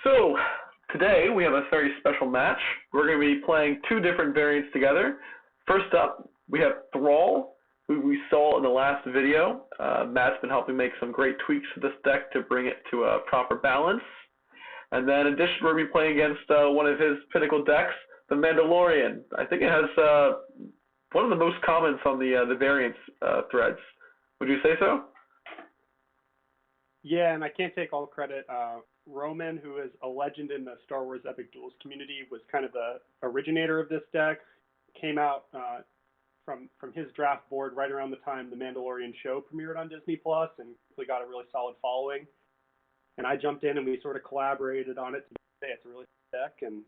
So, today we have a very special match. We're going to be playing two different variants together. First up, we have THRALL, who we saw in the last video. Matt's been helping make some great tweaks to this deck to bring it to a proper balance. And then in addition, we're going to be playing against one of his pinnacle decks, the Mandalorian. I think it has one of the most comments on the variants threads. Would you say so? Yeah, and I can't take all credit. Roman, who is a legend in the Star Wars Epic Duels community, was kind of the originator of this deck. Came out from his draft board right around the time the Mandalorian show premiered on Disney Plus, and we got a really solid following. And I jumped in and we sort of collaborated on it to say it's a really good deck, and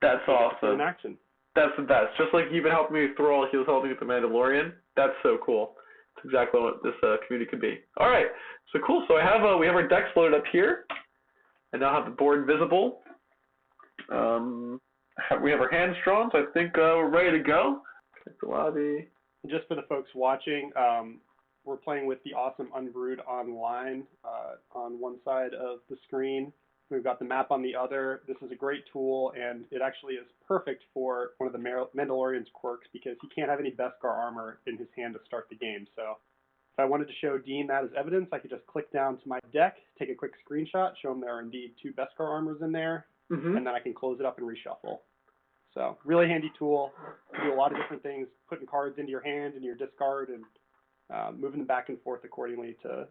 that's awesome. In action. That's the best. Just like you've been helping me with THRALL, he was helping me with the Mandalorian. That's so cool. It's exactly what this community could be. All right, so cool. So we have our decks loaded up here. I now have the board visible. We have our hands drawn, so I think we're ready to go. Click the lobby. Just for the folks watching, we're playing with the awesome Unbrewed.Online on one side of the screen. We've got the map on the other. This is a great tool, and it actually is perfect for one of the Mandalorian's quirks because he can't have any Beskar armor in his hand to start the game. So if I wanted to show Dean that as evidence, I could just click down to my deck, take a quick screenshot, show him there are indeed 2 Beskar armors in there, and then I can close it up and reshuffle. So really handy tool. You do a lot of different things, putting cards into your hand and your discard, and moving them back and forth accordingly to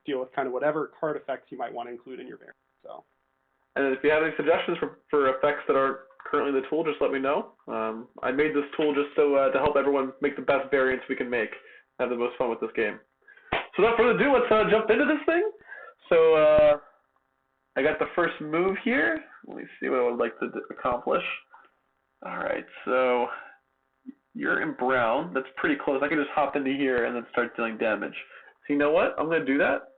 deal with kind of whatever card effects you might want to include in your variant. So. And if you have any suggestions for effects that are currently in the tool, just let me know. I made this tool just so to help everyone make the best variants we can make, have the most fun with this game. So without further ado, let's jump into this thing. So I got the first move here. Let me see what I would like to accomplish. All right, so you're in brown. That's pretty close. I can just hop into here and then start dealing damage. So you know what? I'm going to do that.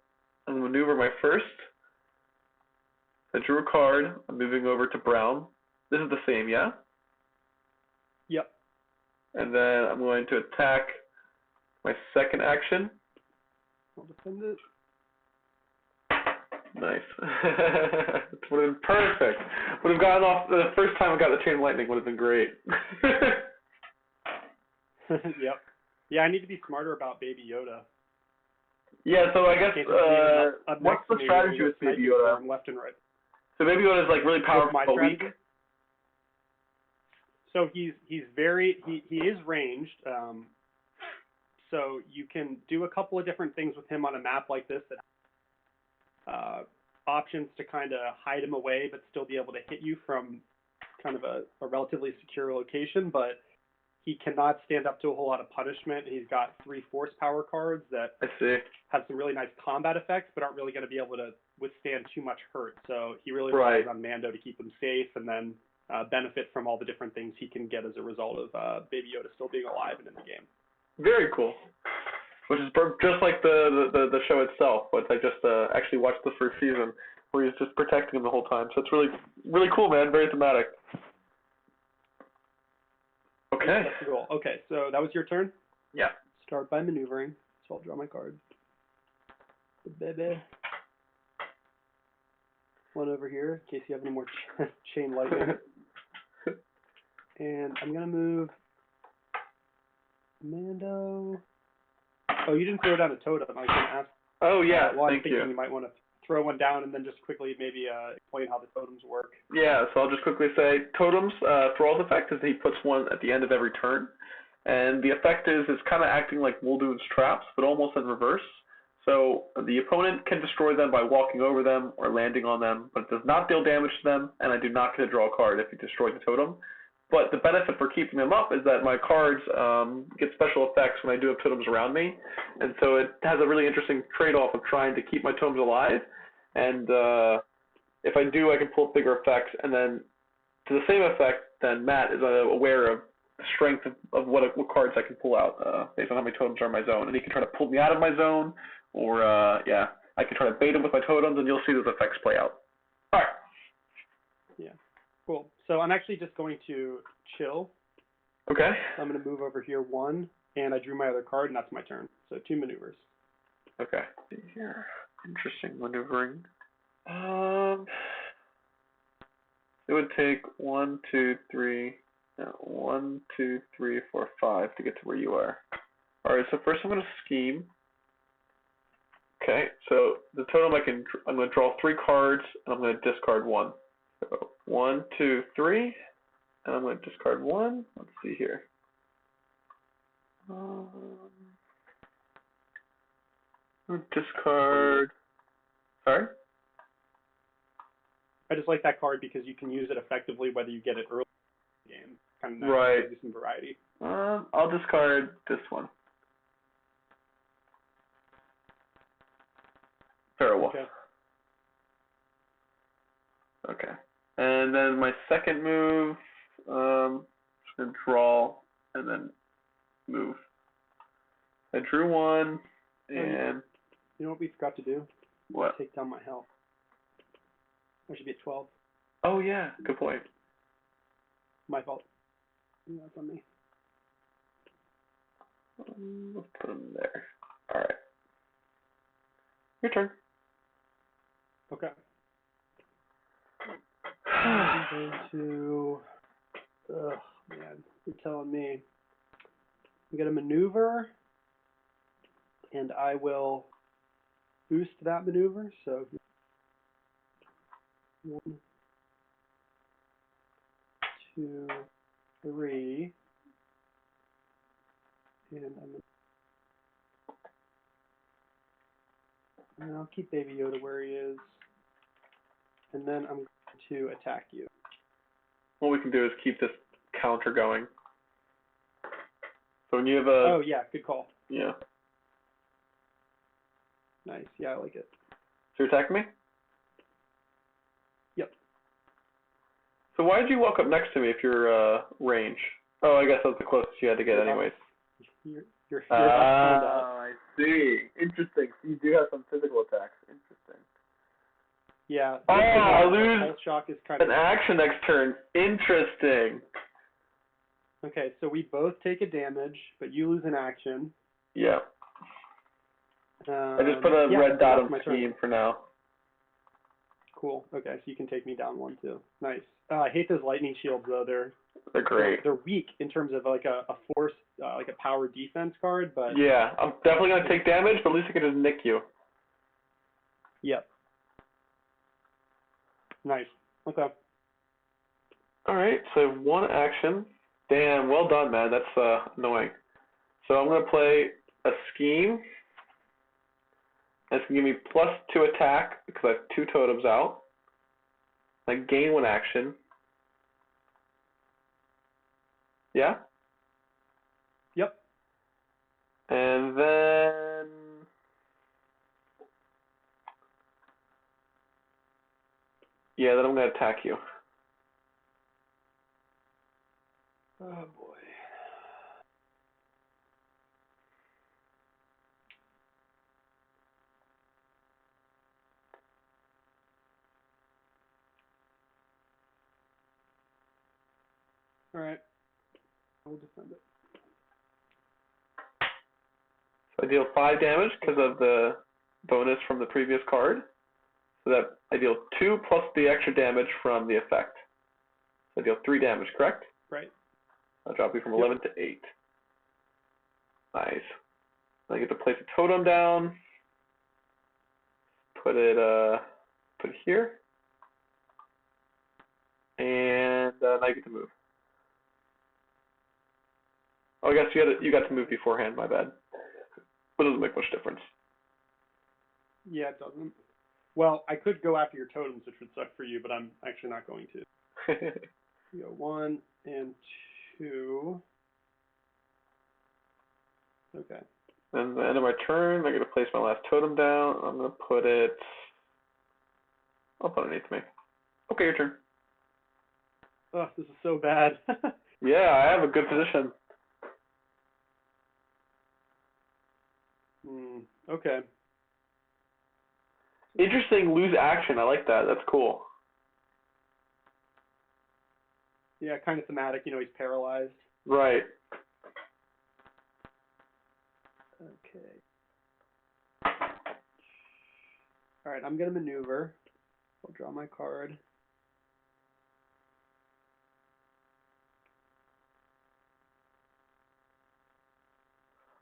I'm going to maneuver my first. I drew a card. I'm moving over to brown. This is the same, yeah? Yep. And then I'm going to attack my second action. I'll defend it. Nice. It would have been perfect. Would have gotten off the first time I got the chain of lightning. Would have been great. Yep. Yeah, I need to be smarter about Baby Yoda. Yeah, so I guess what's the strategy with Baby Yoda? From left and right. So Baby Yoda is like really powerful but weak. So he is ranged. So you can do a couple of different things with him on a map like this that options to kind of hide him away but still be able to hit you from kind of a relatively secure location, but he cannot stand up to a whole lot of punishment. He's got 3 force power cards that have some really nice combat effects but aren't really going to be able to withstand too much hurt. So he really relies on Mando to keep him safe and then benefit from all the different things he can get as a result of Baby Yoda still being alive and in the game. Very cool. Which is just like the show itself, but I just actually watched the first season where he's just protecting him the whole time. So it's really, really cool, man. Very thematic. Okay. That's the goal. Okay, so that was your turn? Yeah. Start by maneuvering. So I'll draw my card. The baby. One over here, in case you have any more chain lightning. And I'm going to move Mando. Oh, you didn't throw down a totem. I was going to ask. Oh, yeah, well, thank you. You might want to throw one down and then just quickly maybe explain how the totems work. Yeah, so I'll just quickly say totems, THRALL's effect is that he puts one at the end of every turn. And the effect is it's kind of acting like Muldoon's traps, but almost in reverse. So the opponent can destroy them by walking over them or landing on them, but it does not deal damage to them, and I do not get to draw a card if you destroy the totem. But the benefit for keeping them up is that my cards get special effects when I do have totems around me. And so it has a really interesting trade-off of trying to keep my totems alive. And if I do, I can pull bigger effects. And then to the same effect, then Matt is aware of the strength of what cards I can pull out based on how many totems are in my zone. And he can try to pull me out of my zone, or, I can try to bait him with my totems, and you'll see those effects play out. All right. Yeah. Cool. So I'm actually just going to chill. Okay. I'm going to move over here 1, and I drew my other card, and that's my turn. So 2 maneuvers. Okay. Here. Interesting maneuvering. it would take 1, 2, 3, no, 1, 2, 3, 4, 5 to get to where you are. All right, so first I'm going to scheme. Okay, so the totem I'm going to draw 3 cards, and I'm going to discard 1. So 1, 2, 3, and I'm going to discard 1. Let's see here. Discard. Sorry? I just like that card because you can use it effectively whether you get it early in the game. Kind of nice. Right. Gives you some variety. I'll discard this one. THRALL. Okay. Okay. And then my second move, just going to draw and then move. I drew 1, and... You know what we forgot to do? What? Take down my health. I should be at 12. Oh, yeah. Good point. My fault. Yeah, that's on me. Let's put him there. All right. Your turn. Okay. I'm going to... Ugh, man. You're telling me. I'm going to maneuver, and I will boost that maneuver. So 1, 2, 3, and I'll keep Baby Yoda where he is, and then I'm going to attack you. What we can do is keep this counter going. So when you have a... Oh, yeah, good call. Yeah. Nice. Yeah, I like it. So you're attacking me? Yep. So why did you walk up next to me if you're range? Oh, I guess that's the closest you had to get anyways. You're about to find out. I see. Interesting. So you do have some physical attacks. Interesting. Yeah. Oh, I lose Pulse shock is kind an action next turn. Interesting. Okay, so we both take a damage, but you lose an action. Yeah. I just put a red dot on scheme for now. Cool. Okay, so you can take me down 1 too. Nice. I hate those lightning shields though. They're great. They're weak in terms of like a force, like a power defense card, but yeah, I'm definitely gonna take damage, but at least I can just nick you. Yep. Nice. Okay. All right, so 1 action. Damn, well done, man. That's annoying. So I'm gonna play a scheme. It's gonna give me +2 attack because I have 2 totems out. I gain 1 action. Yeah? Yep. And then yeah, then I'm gonna attack you. Oh boy. All right. I will defend it. So I deal 5 damage because of the bonus from the previous card. So that I deal 2 plus the extra damage from the effect. So I deal 3 damage, correct? Right. I'll drop you from 11 to 8. Nice. I get to place a totem down. Put it here. And now you get to move. Oh, I guess you got to move beforehand. My bad. But it doesn't make much difference. Yeah, it doesn't. Well, I could go after your totems, which would suck for you, but I'm actually not going to. You go 1 and 2. Okay. And at the end of my turn, I get to place my last totem down. I'm gonna put it. I'll put it underneath me. Okay, your turn. Oh, this is so bad. Yeah, I have a good position. Okay. Interesting, lose action. I like that. That's cool. Yeah, kind of thematic. You know, he's paralyzed. Right. Okay. All right, I'm going to maneuver. I'll draw my card.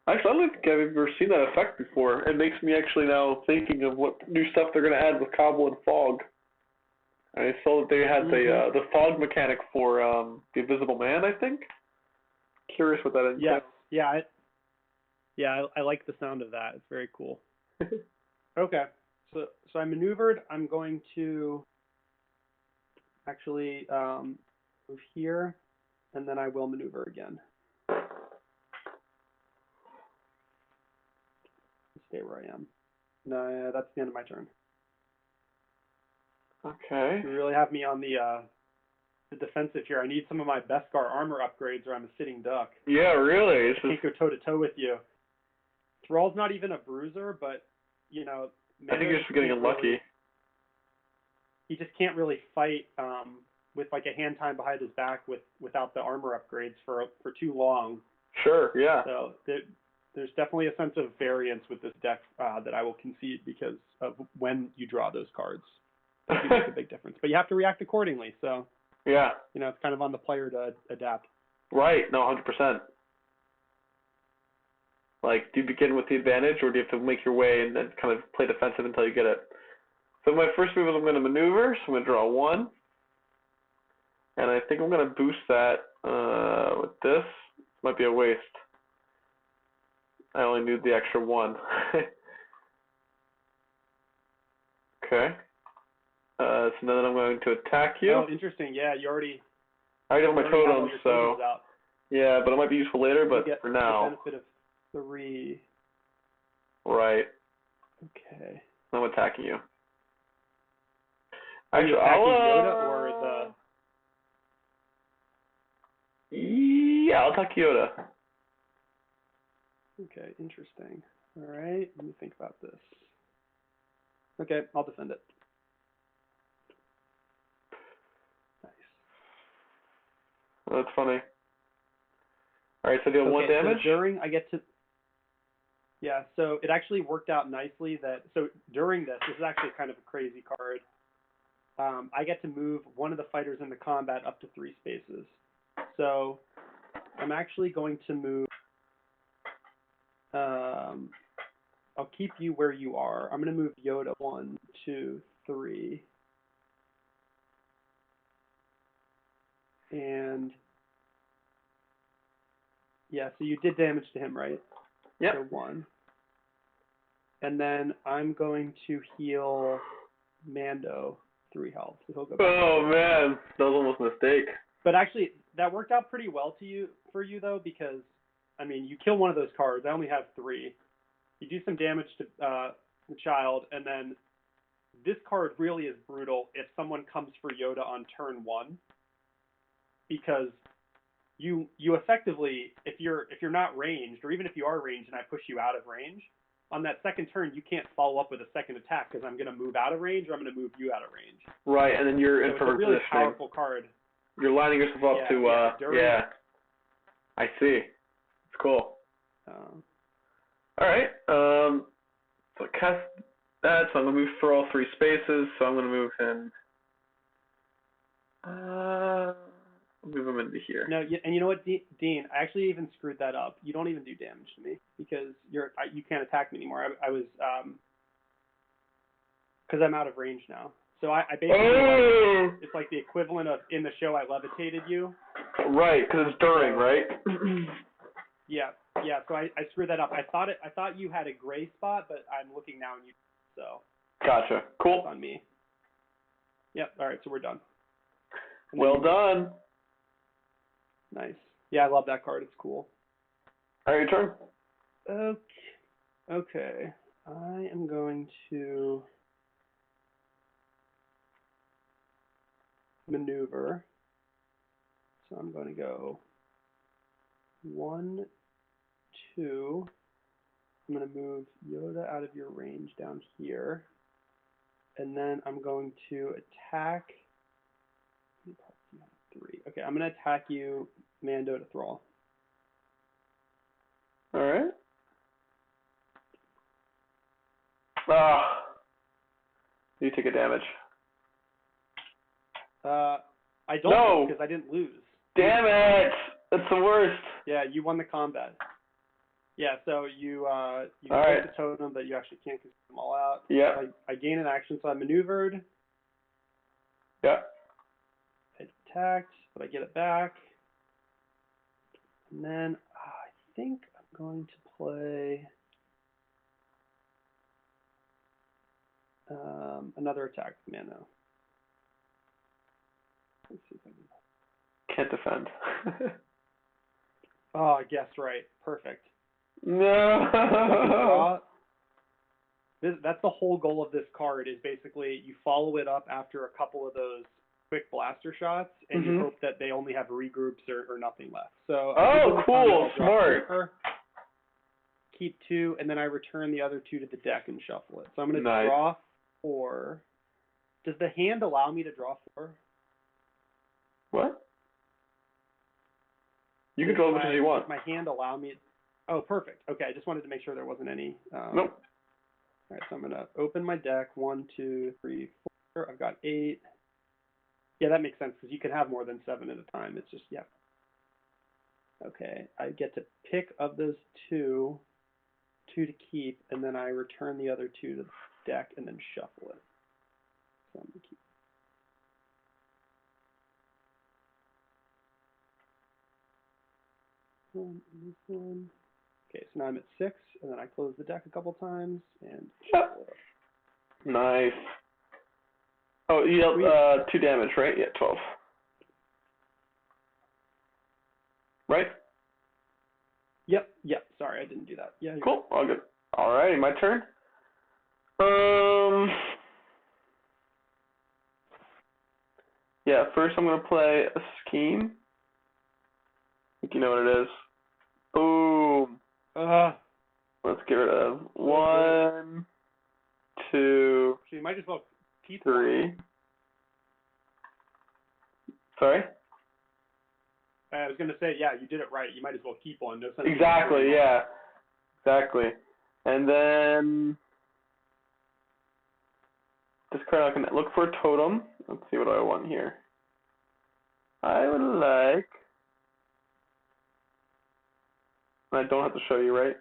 Actually, I don't think I've ever seen that effect before. It makes me actually now thinking of what new stuff they're going to add with Cobble and Fog. I saw that they had the fog mechanic for the Invisible Man, I think. Curious what that entails. Yeah, I like the sound of that. It's very cool. Okay, so I maneuvered. I'm going to actually move here, and then I will maneuver again. Stay where I am. No, that's the end of my turn. Okay. You really have me on the defensive here. I need some of my Beskar armor upgrades, or I'm a sitting duck. Yeah, really. I can't go toe to toe with you. Thrall's not even a bruiser, but you know. I think you're just getting unlucky. He just can't really fight with like a hand time behind his back without the armor upgrades for too long.Ure. Yeah. So there's definitely a sense of variance with this deck that I will concede because of when you draw those cards. It makes a big difference, but you have to react accordingly. So yeah, you know, it's kind of on the player to adapt. Right. No, 100%. Like, do you begin with the advantage, or do you have to make your way and then kind of play defensive until you get it? So my first move is I'm going to maneuver, so I'm going to draw 1. And I think I'm going to boost that with this. Might be a waste. I only need the extra 1. Okay. So then I'm going to attack you. Oh, interesting. Yeah, I already have my totems, so... Yeah, but it might be useful later, but for now... The benefit of 3. Right. Okay. I'm attacking you. Are you attacking Yoda or the... Yeah, I'll attack Yoda. Okay, interesting. All right, let me think about this. Okay, I'll defend it. Nice. Well, that's funny. All right, so deal 1 damage? So during, I get to... Yeah, so it actually worked out nicely that... So during this is actually kind of a crazy card. I get to move one of the fighters in the combat up to 3 spaces. So I'm actually going to move... I'll keep you where you are. I'm going to move Yoda 1, 2, 3. And... Yeah, so you did damage to him, right? Yep. So 1. And then I'm going to heal Mando 3 health. So he'll go back. Oh, man. That was almost a mistake. But actually, that worked out pretty well for you, though, because, I mean, you kill one of those cards. I only have 3. You do some damage to the child, and then this card really is brutal if someone comes for Yoda on turn 1, because you effectively, if you're not ranged, or even if you are ranged and I push you out of range, on that second turn you can't follow up with a second attack because I'm going to move out of range or I'm going to move you out of range. Right, and then you're in so for it's a really powerful card. You're lining yourself up to I see. It's cool. All right. So I cast that, so I'm going to move for all 3 spaces, so I'm going to move him. Move him into here. No, and you know what, Dean? I actually even screwed that up. You don't even do damage to me because you can't attack me anymore. I was because I'm out of range now. So I basically it's like the equivalent of in the show I levitated you. Right, because it's during, right? Yeah. So I screwed that up. I thought you had a gray spot, but I'm looking now and you. So. Gotcha. Cool. That's on me. Yep. All right. So we're done. Well done. Nice. Yeah, I love that card. It's cool. All right, your turn. Okay. I am going to maneuver. So I'm going to go 1, 2. I'm going to move Yoda out of your range down here. And then I'm going to attack... 3. Okay, I'm going to attack you, Mando to Thrall. All right. You take a damage. I don't because I didn't lose. Damn it! That's the worst. Yeah, you won the combat. Yeah, so you you All click right. the totem, but you actually can't get them all out. Yeah. I gain an action, so I maneuvered. Yeah. I attacked, but I get it back. And then I think I'm going to play another attack with mana. Let's see if I can. Can't defend. Oh, I guessed right. Perfect. No. Draw. That's the whole goal of this card is basically you follow it up after a couple of those quick blaster shots, and you hope that they only have regroups or nothing left. So Oh, cool, smart. 4, keep 2, and then I return the other 2 to the deck and shuffle it. So I'm going to Nice. draw 4. Does the hand allow me to draw 4? What? You can draw as much as you want. Does my hand allow me? Oh, perfect. Okay, I just wanted to make sure there wasn't any. Nope. All right, so I'm going to open my deck. 1, 2, 3, 4. I've got 8. Yeah, that makes sense because you can have more than 7 at a time. It's just, yeah. Okay, I get to pick of those 2 to keep, and then I return the other 2 to the deck and then shuffle it. So I'm going to keep. This one. Okay, so now I'm at 6, and then I close the deck a couple times and shuffle it up. Nice. Oh, you dealt 2 damage, right? Yeah, 12. Right? Yep. Sorry, I didn't do that. Yeah. Cool. All good. Alrighty, my turn. Yeah, first I'm gonna play a scheme. I think you know what it is. Boom. Let's get rid of 1, 2, So you might as well keep 3. one. Sorry? I was gonna say, yeah, you did it right. You might as well keep one. No sense. Exactly, yeah. Exactly. And then this card I can look for a totem. Let's see what I want here. I would like, I don't have to show you, right?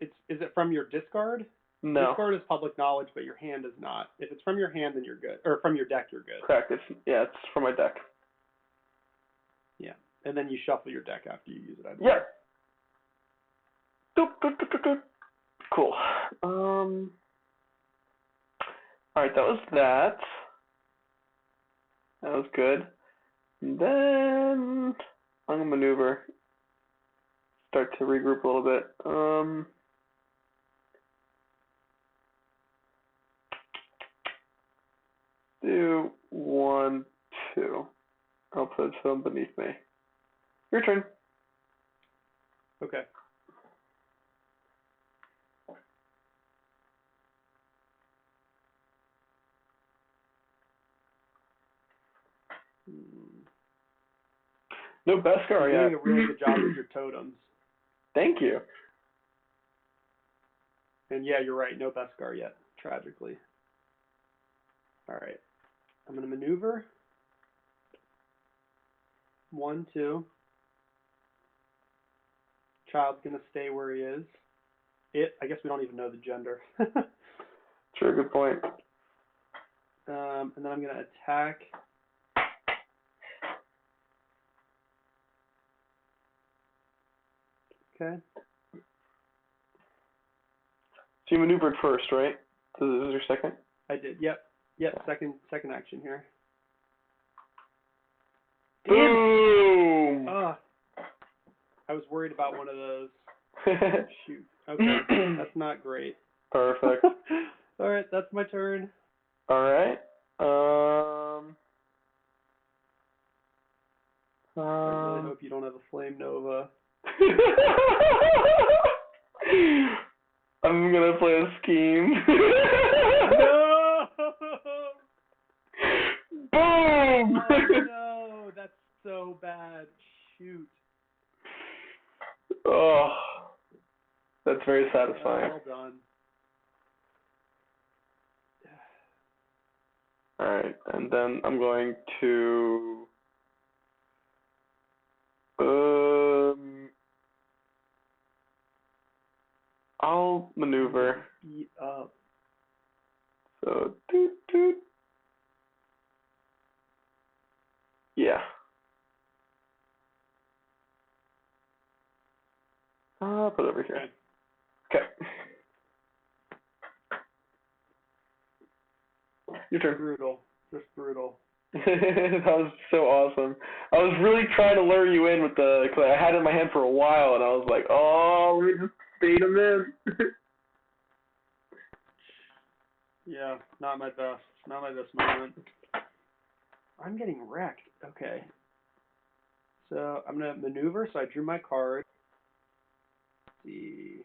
Is it from your discard? No. Discard is public knowledge, but your hand is not. If it's from your hand, then you're good. Or from your deck, you're good. Correct. It's from my deck. Yeah. And then you shuffle your deck after you use it. Yeah. Cool. Alright, that was that. That was good. And then I'm gonna maneuver. Start to regroup a little bit. Do 1, 2. I'll put some beneath me. Your turn. Okay. No Beskar You're yet. doing a really good job with your totems. Thank you. And yeah, you're right. No Beskar yet, tragically. All right. I'm going to maneuver. 1, 2. Child's going to stay where he is. I guess we don't even know the gender. Sure, good point. And then I'm going to attack. Okay. So you maneuvered first, right? This is your second? I did. Yep. Second action here. Boom! I was worried about one of those. Shoot. Okay. That's not great. Perfect. All right, that's my turn. All right. I really hope you don't have a Flame Nova. I'm gonna play a scheme. No! Boom! Oh no, that's so bad. Shoot. Oh, that's very satisfying. Well done. All right, and then I'm going to Control, maneuver. So, doot, doot. Yeah. I'll put it over here. Okay. Your turn. Brutal. Just brutal. That was so awesome. I was really trying to lure you in with cause I had it in my hand for a while, and I was like, oh, let me just bait him in. Yeah, not my best. Not my best moment. I'm getting wrecked. Okay. So I'm going to maneuver. So I drew my card. Let's see.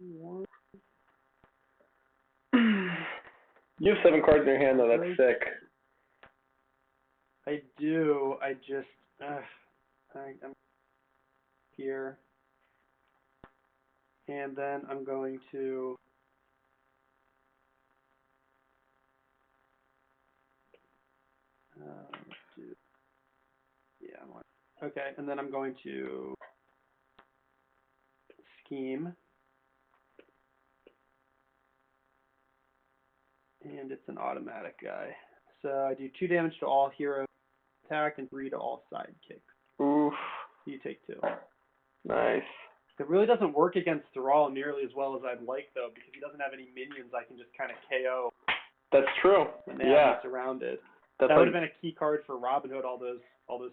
One. You have 7 cards in your hand, though. That's sick. I do. I just, I'm here. And then I'm going to okay, and then I'm going to scheme. And it's an automatic guy. So I do 2 damage to all hero attack and 3 to all sidekicks. Oof. You take 2. Nice. It really doesn't work against THRALL nearly as well as I'd like, though, because he doesn't have any minions. I can just kind of KO. That's true. And they have me surrounded. That would have been a key card for Robin Hood all those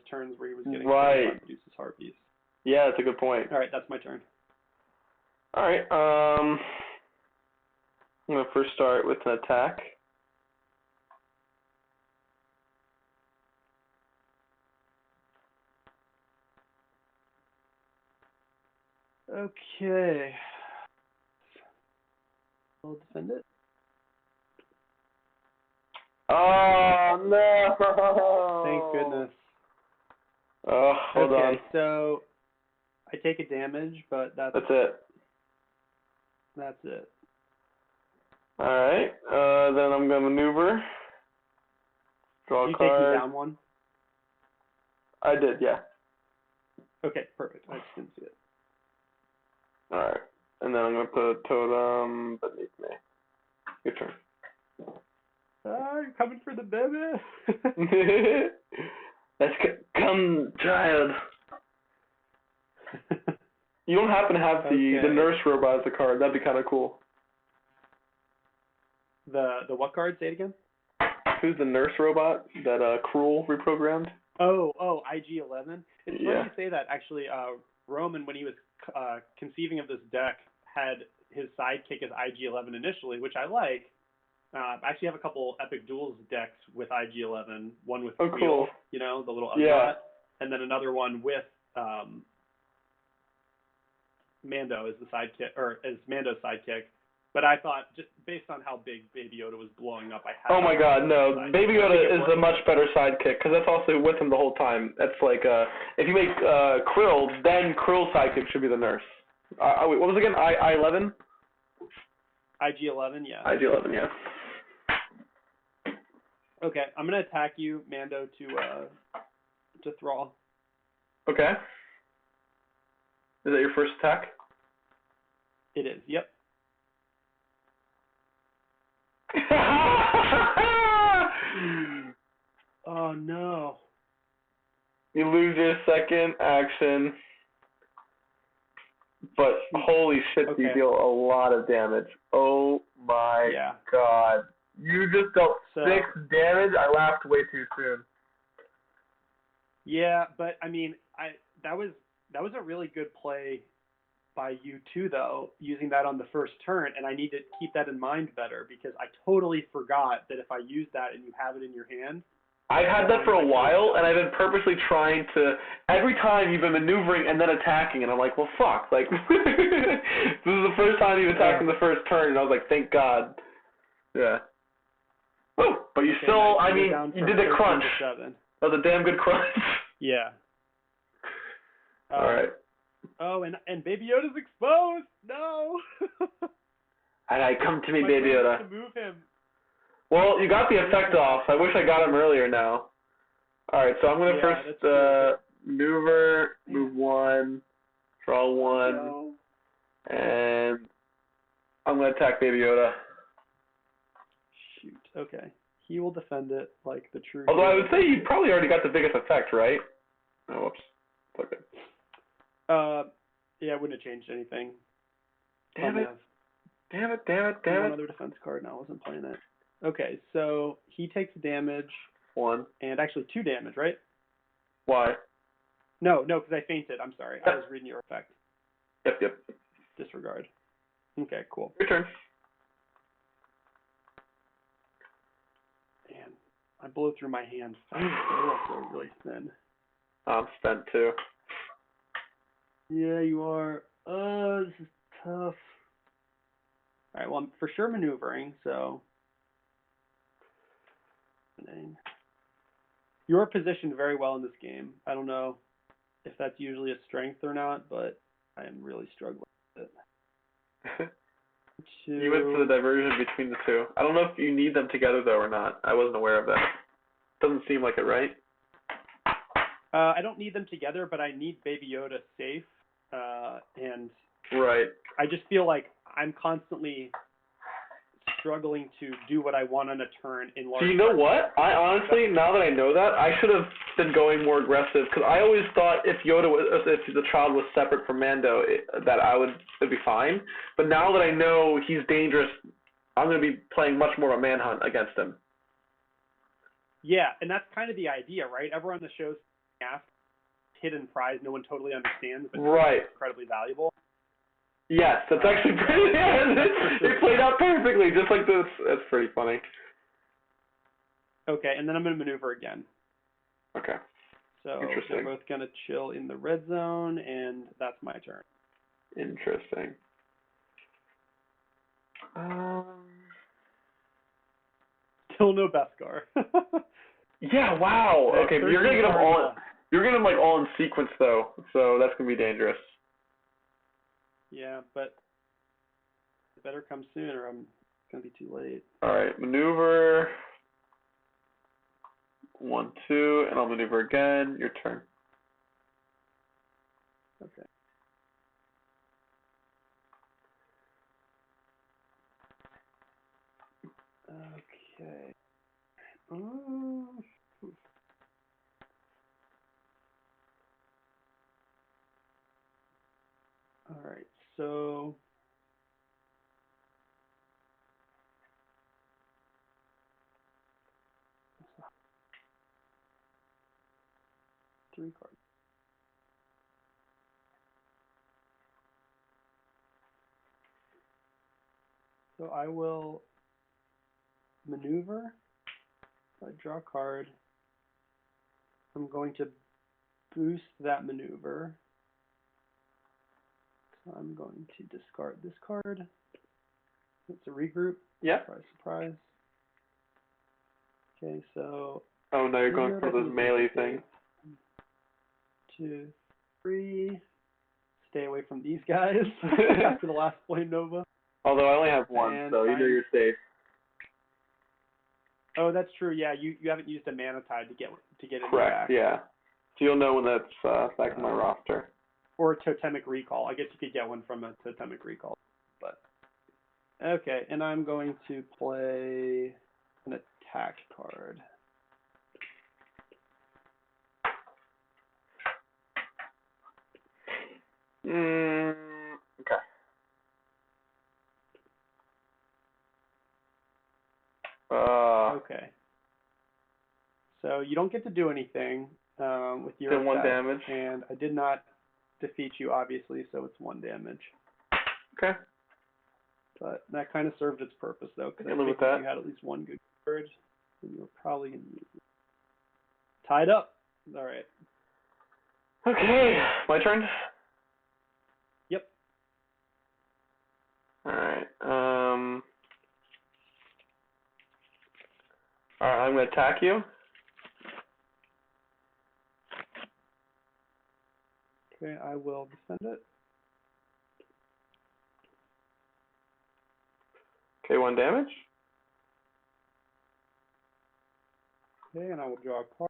turns where he was getting Medusa's Harpies. Yeah, that's a good point. All right, that's my turn. All right. I'm gonna first start with an attack. Okay. I'll defend it. Oh no! Thank goodness. Oh, hold on. Okay, so I take a damage, but that's it. That's it. All right. Then I'm gonna maneuver. Draw a card. Did you take me down 1? I did, yeah. Okay, perfect. I just didn't see it. All right. And then I'm gonna put a totem beneath me. Your turn. You're coming for the baby. Let's come, child. You don't happen to have the nurse robot as a card? That'd be kind of cool. The what card? Say it again. Who's the nurse robot that Cruel reprogrammed? Oh, IG-11. It's funny Yeah. you say that. Actually, Roman, when he was conceiving of this deck, had his sidekick as IG-11 initially, which I like. I actually have a couple Epic Duels decks with IG-11. One with Wheel, cool. you know, the little Unmatched, and then another one with Mando as the sidekick, or as Mando's sidekick. But I thought, just based on how big Baby Yoda was blowing up, I had. Oh my God, no! Baby Yoda is a much better sidekick because that's also with him the whole time. That's like if you make Krill, then Krill's sidekick should be the nurse. Wait, what was it again? I-11? IG-11, yeah. IG-11, yeah. Okay, I'm gonna attack you, Mando, to THRALL. Okay. Is that your first attack? It is. Yep. Oh no. You lose your second action, but holy shit, you deal a lot of damage. Oh my God. You just dealt 6 damage? I laughed way too soon. Yeah, but I mean, that was a really good play by you too, though, using that on the first turn, and I need to keep that in mind better because I totally forgot that if I use that and you have it in your hand. I've had that for a while, and I've been purposely trying to. Every time you've been maneuvering and then attacking, and I'm like, well, fuck. Like, this is the first time you've attacked in the first turn, and I was like, thank God. Yeah. Woo! But you still, I mean, you did the crunch. That was a damn good crunch. Yeah. All right. Oh, and Baby Yoda's exposed. No. And I come to me, Baby Yoda. To move him. Well, you got the effect off. I wish I got him earlier now. Alright, so I'm going to Yeah, first maneuver, move one, draw one, No. and I'm going to attack Baby Yoda. Shoot. Okay. He will defend it like the true. Although I hero. would say you probably already got the biggest effect, right? Oh, whoops. Okay. Yeah, it wouldn't have changed anything. Damn it. Damn it. One other defense card. No, I wasn't playing it. Okay, so he takes damage. One. And actually 2 damage, right? Why? No, because I fainted. I'm sorry. I was reading your effect. Yep. Disregard. Okay, cool. Your turn. Man, I blow through my hand. They're also really thin. I'm spent too. Yeah, you are. This is tough. All right, well, I'm for sure maneuvering, so. You're positioned very well in this game. I don't know if that's usually a strength or not, but I am really struggling with it. You went to the diversion between the two. I don't know if you need them together, though, or not. I wasn't aware of that. Doesn't seem like it, right? I don't need them together, but I need Baby Yoda safe. And right. I just feel like I'm constantly struggling to do what I want on a turn in large. So you know what? I honestly, now that I know that, I should have been going more aggressive, because I always thought if the child was separate from Mando, that it'd be fine. But now that I know he's dangerous, I'm going to be playing much more of a manhunt against him. Yeah, and that's kind of the idea, right? Everyone on the show's hidden prize no one totally understands, but it's incredibly valuable. Yes, that's actually pretty. It played out perfectly, just like this. That's pretty funny. Okay, and then I'm going to maneuver again. Okay. So they're both going to chill in the red zone, and that's my turn. Interesting. Still no Beskar. Yeah. Wow. Okay, but you're gonna get them all. You're gonna like all in sequence though, so that's gonna be dangerous. Yeah, but it better come soon, or I'm gonna be too late. All right, maneuver. 1, 2, and I'll maneuver again. Your turn. Okay. Okay. All right. So. Three cards. So I will maneuver. I draw a card. I'm going to boost that maneuver. So I'm going to discard this card. It's a regroup. Yeah. Surprise, surprise. Okay, so. Oh no, you're going for the melee thing. 1, 2, 3. Stay away from these guys after the last Flame Nova. Although I only have one, And so you know you're safe. Oh, that's true. Yeah, you haven't used a mana tide to get it back. Yeah. So you'll know when that's back in my roster. Or a totemic recall. I guess you could get one from a totemic recall. But okay, and I'm going to play an attack card. Okay. Okay. So you don't get to do anything with your attack. 1 damage. And I did not defeat you, obviously, so it's 1 damage. Okay. But that kind of served its purpose, though, because I think if you had at least 1 good card, then you were probably going to use it. Tied up. All right. Okay. My turn? Yep. All right. All right, I'm going to attack you. Okay, I will defend it. Okay, 1 damage. Okay, and I will draw a card.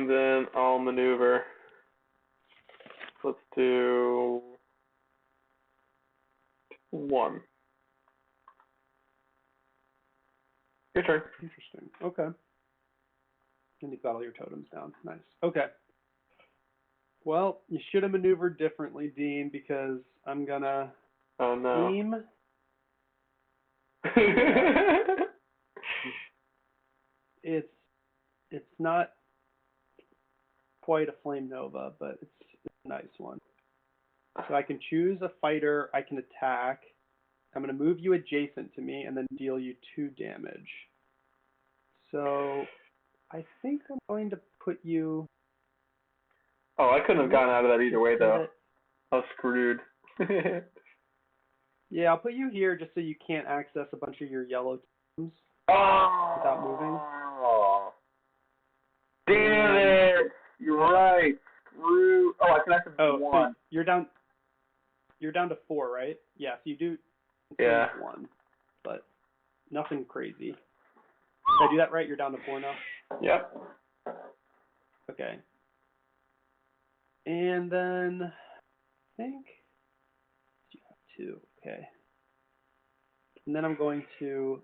And then I'll maneuver. Let's do 1. Your turn. Interesting. Okay. And you've got all your totems down. Nice. Okay. Well, you should have maneuvered differently, Dean, because I'm gonna aim. It's not quite a Flame Nova, but it's a nice one. So I can choose a fighter. I can attack. I'm going to move you adjacent to me and then deal you 2 damage. So I think I'm going to put you... Oh, I couldn't have gotten out of that either way, though. I was screwed. Yeah, I'll put you here just so you can't access a bunch of your yellow totems without moving. Damn it! You're right. Screw. Oh, I can access 1. So you're down to 4, right? Yeah, so you do 1, but nothing crazy. Did I do that right? You're down to 4 now? Yep. Okay. And then I think you have 2. Okay. And then I'm going to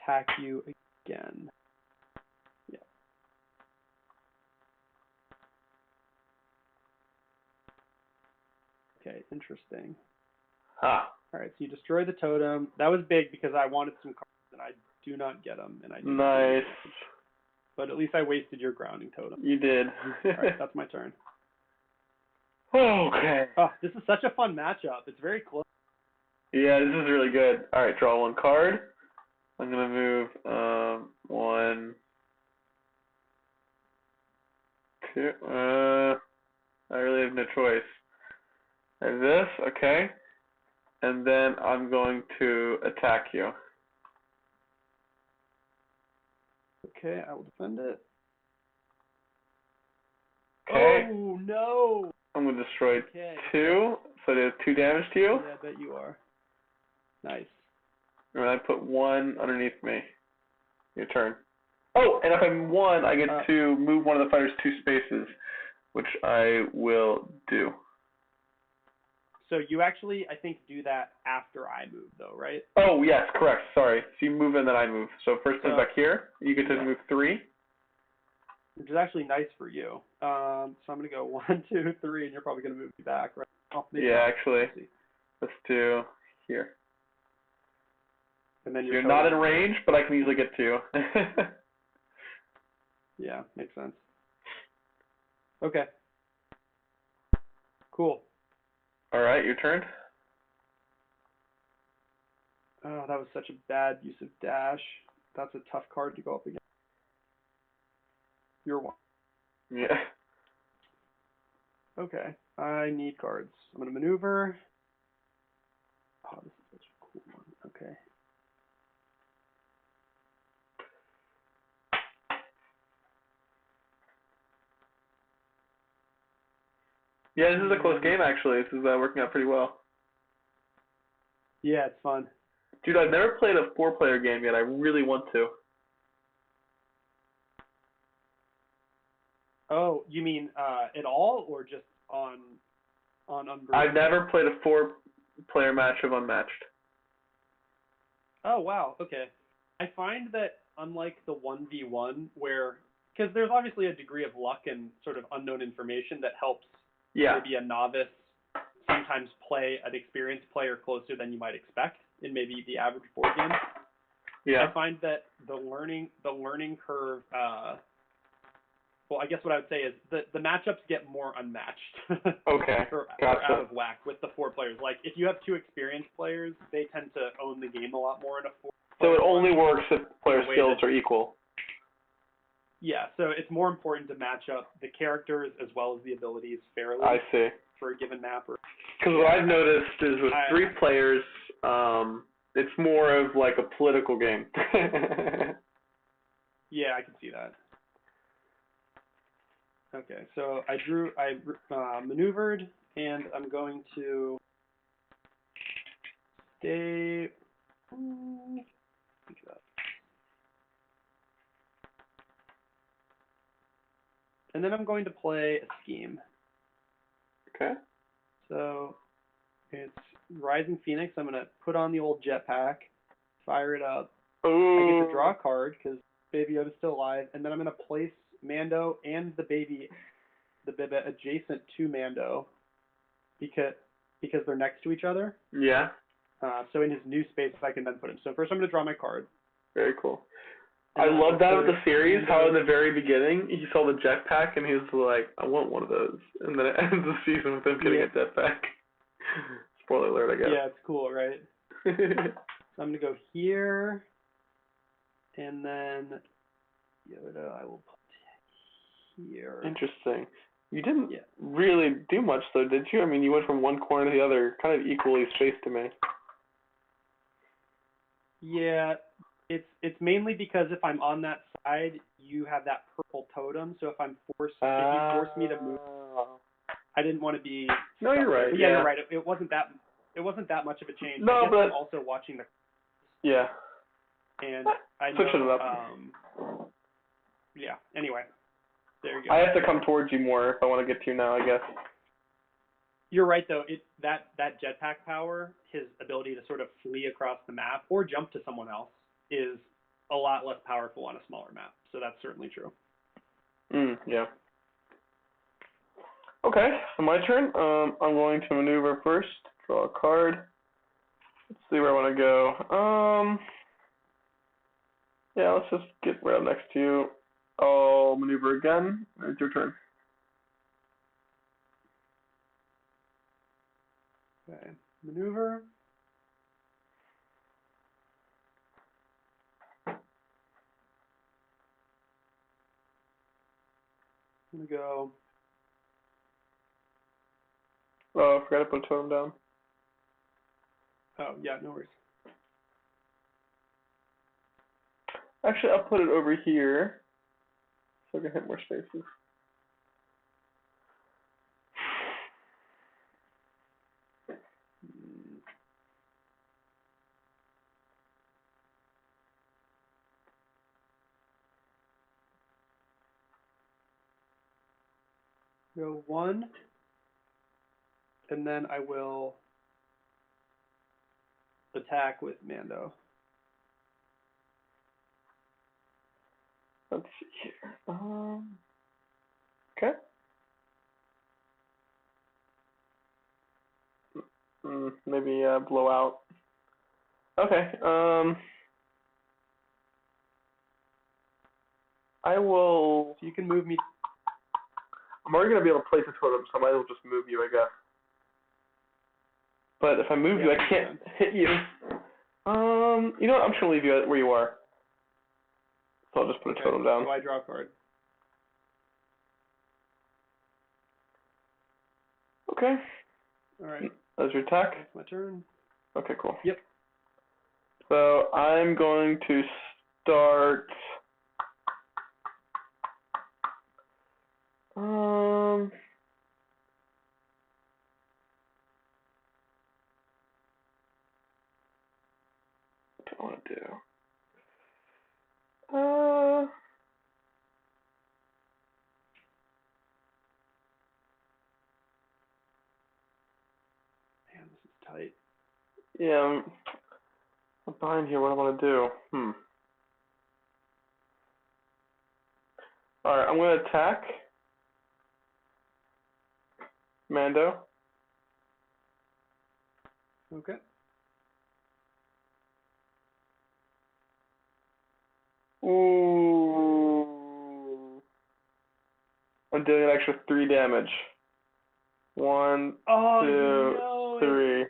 attack you again. Yeah. Okay, interesting. Ah. All right, so you destroy the totem. That was big because I wanted some cards and I do not get them. And I do nice. But at least I wasted your grounding totem. You did. All right, that's my turn. Okay. Oh, this is such a fun matchup. It's very close. Yeah, this is really good. All right, draw 1 card. I'm gonna move 1, 2. I really have no choice. I have this, okay, and then I'm going to attack you. Okay, I will defend it. Okay. Oh no! I'm gonna destroy 2, so there's 2 damage to you. Yeah, I bet you are. Nice. And I put 1 underneath me. Your turn. Oh, and if I'm 1, I get to move one of the fighters 2 spaces, which I will do. So you actually, I think, do that after I move, though, right? Oh, yes, correct. Sorry. So you move and then I move. So first move back here. You get to move 3. Which is actually nice for you. So I'm going to go 1, 2, 3, and you're probably going to move me back, right? Oh, yeah, actually. Let's do here. And then you're not in range, but I can easily get to you. Yeah, makes sense. Okay. Cool. All right, your turn. Oh, that was such a bad use of dash. That's a tough card to go up against. You're 1. Yeah. Okay. I need cards. I'm going to maneuver. Oh, this is such a cool one. Okay. Yeah, this is a close game, actually. This is working out pretty well. Yeah, it's fun. Dude, I've never played a 4-player game yet. I really want to. Oh, you mean at all, or just on Unbrewed? I've never played a 4-player match of Unmatched. Oh, wow. Okay. I find that unlike the 1v1, where, because there's obviously a degree of luck and sort of unknown information that helps maybe a novice sometimes play an experienced player closer than you might expect in maybe the average board game. Yeah. I find that the learning curve, well, I guess what I would say is the matchups get more unmatched. Okay. or out of whack with the 4 players. Like, if you have 2 experienced players, they tend to own the game a lot more in a 4. So it only works if player skills are equal. Yeah, so it's more important to match up the characters as well as the abilities fairly. I see. For a given map. Because what I've noticed is with 3 players, it's more of like a political game. Yeah, I can see that. Okay, so I maneuvered, and I'm going to stay. And then I'm going to play a scheme. Okay. So it's Rising Phoenix. I'm going to put on the old jetpack, fire it up. Ooh. I get to draw a card because Baby Yoda's still alive, and then I'm going to place Mando and the Biba adjacent to Mando because they're next to each other. Yeah. So in his new space, I can then put him. So first I'm going to draw my card. Very cool. I love that with the series, how in the very beginning, he saw the jetpack and he was like, I want one of those. And then it ends the season with him getting a jetpack. Spoiler alert, I guess. Yeah, it's cool, right? So I'm going to go here, and then Yoda I will put here. Interesting. You didn't really do much, though, did you? I mean, you went from one corner to the other, kind of equally spaced to me. Yeah, it's mainly because if I'm on that side, you have that purple totem. So if you force me to move, I didn't want to be. No, you're right. But yeah, you're right. It wasn't that much of a change. No, I guess but I'm also watching the. Yeah. And I know. Switching it up. Yeah. Anyway, there you go. I have to come towards you more if I want to get to you now, I guess. You're right, though. That jetpack power, his ability to sort of flee across the map or jump to someone else, is a lot less powerful on a smaller map. So that's certainly true. Yeah. Okay, so my turn. I'm going to maneuver first. Draw a card. Let's see where I want to go. Yeah, let's just get right up next to you. I'll maneuver again. It's your turn. Okay, maneuver. I'm going to go. Oh, I forgot to put a totem down. Oh, yeah, no worries. Actually, I'll put it over here so I can hit more spaces. Go 1, and then I will attack with Mando. Let's see here. Okay. Maybe blow out. Okay. I will. So you can move me. I'm already gonna be able to place a totem, so I might as well just move you, I guess. But if I move you, I can't hit you. You know what? I'm just gonna leave you where you are. So I'll just put a totem down. So I draw a card. Okay. All right. That's your attack? That's my turn. Okay, cool. Yep. So I'm going to start. What do I want to do? Man, this is tight. Yeah, I'm behind here. What do I want to do? Alright, I'm going to attack Mando. Okay. Ooh. I'm doing an extra 3 damage. 1, 2, 3.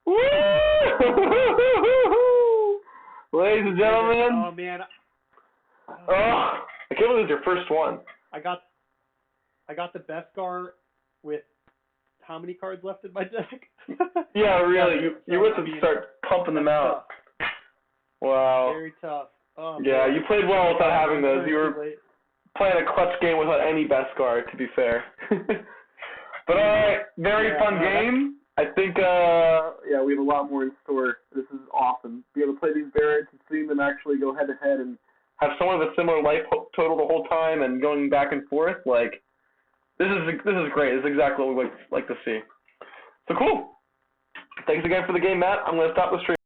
Woo! Ladies and gentlemen. Oh, man. Oh, I can't believe it's your first one. I got the Beskar with how many cards left in my deck? Yeah, really. You went to start pumping them out. Tough. Wow. Very tough. Oh, yeah, you played well without having those. You were late. playing a clutch game without any Beskar, to be fair. But alright, very fun game. I think, yeah, we have a lot more in store. This is awesome. Be able to play these variants and seeing them actually go head to head and have someone with a similar life total the whole time and going back and forth, like, this is great. This is exactly what we like to see. So cool. Thanks again for the game, Matt. I'm going to stop the stream.